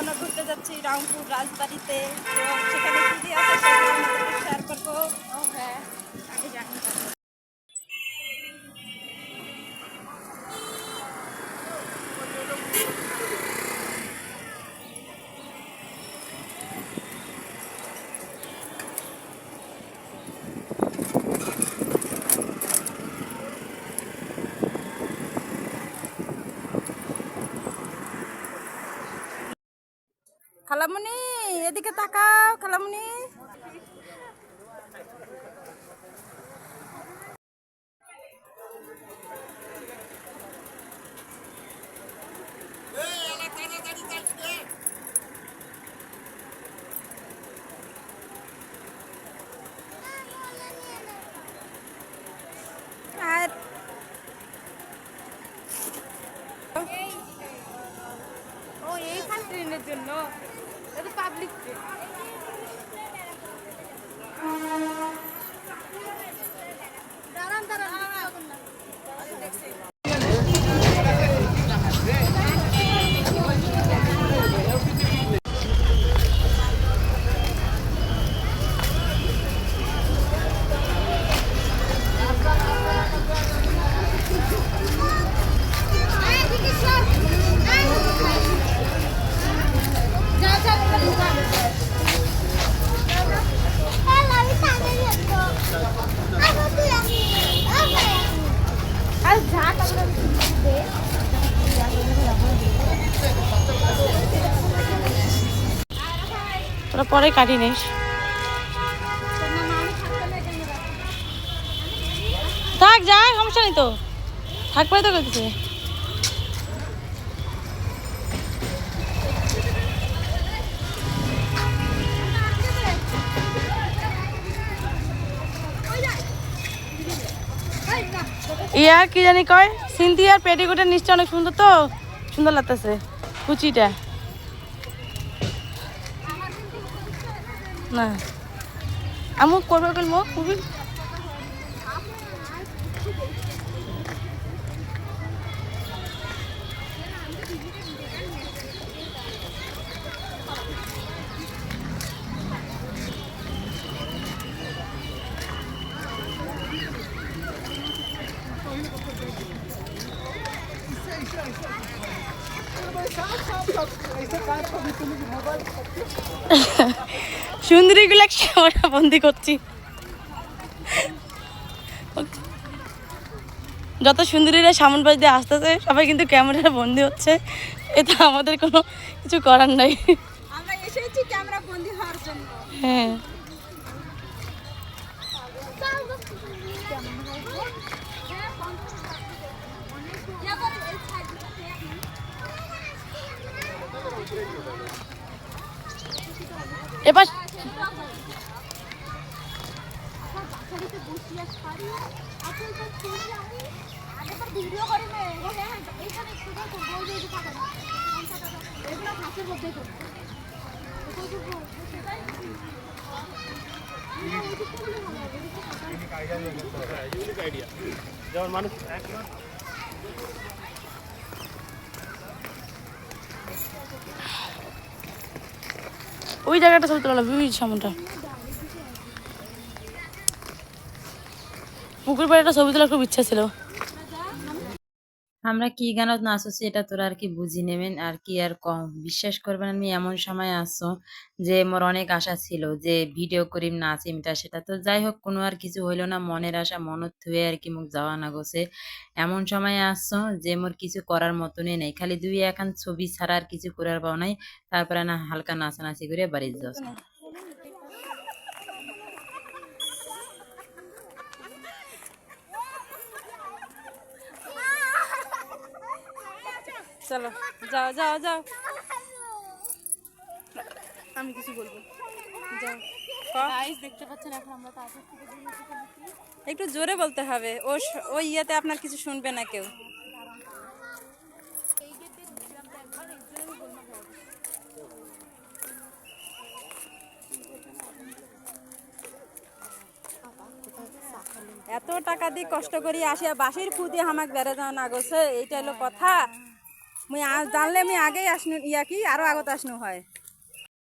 আমরা ঘুরতে যাচ্ছি রংপুর রাজবাড়িতে। তো সেখানে কী কী আছে সেগুলো আমাদেরকে শেয়ার করবো। হ্যাঁ, আমি জানি। খালামণি এদিকে তাকাও, খালামণি। আর ও এইখান ট্রেনের জন্য এটা পাবলিক ট্রেন। দাঁড়ান দাঁড়ান, তোরা পরে কাটি নিস। থাক, যা, সমস্যা নেই তো, থাকবে তো করতেছে। ইয়া কি জানি কয়, সিনথিয়ার পেটিকোটের নিচটা অনেক সুন্দর, তো সুন্দর লাগতেছে কুচিটা। না আমু করবে কেন মুভি। সুন্দরী গুলো ক্যামেরা বন্দি করছি। যত সুন্দরীরা সামন পাশ দিয়ে আসতেছে সবাই কিন্তু ক্যামেরা বন্দি হচ্ছে। এটা আমাদের কোনো কিছু করার নাই। আমরা এসেছি ক্যামেরা বন্দি হওয়ার জন্য। হ্যাঁ, এবার যেমন মানুষ ওই জায়গাটা ছবি তোলা লাগবে, ওই সামনটা পুকুর পাড়ে একটা ছবি তোলার খুব ইচ্ছা ছিল। আমরা কি গানত নাচছি এটা তোরা আর কি বুঝি নেবেন আর কি আর কম বিশ্বাস করবেন। আমি এমন সময় আসছো যে মোর অনেক আশা ছিল যে ভিডিও করিম নাচিম টা সেটা তো যাই হোক কোনো আর কিছু হইলো না। মনের আশা মনত থুয়ে আর কি মুখ যাওয়া না গেছে। এমন সময় আসছো যে মোর কিছু করার মতনই নেই, খালি দুই একান ছবি ছাড়া আর কিছু করার পাও নাই। তারপরে না হালকা নাচানাচি করে বাড়ি যাচ্ছ। চলো যাও যাও যাও, আমি কিছু বলবো, যাও। দেখতে পাচ্ছেন এখন আমরা তাদের থেকে একটু জোরে বলতে হবে, ওই ইয়েতে আপনার কিছু শুনবে না কেউ। এত টাকা দিয়ে কষ্ট করি আসিয়া বাঁশির ফু দিয়ে হামাক বেড়ে যাও না গোছে, এইটা হলো কথা। জানলে আমি আগেই আসনু ইয়া কি আরো আগত আসনু হয়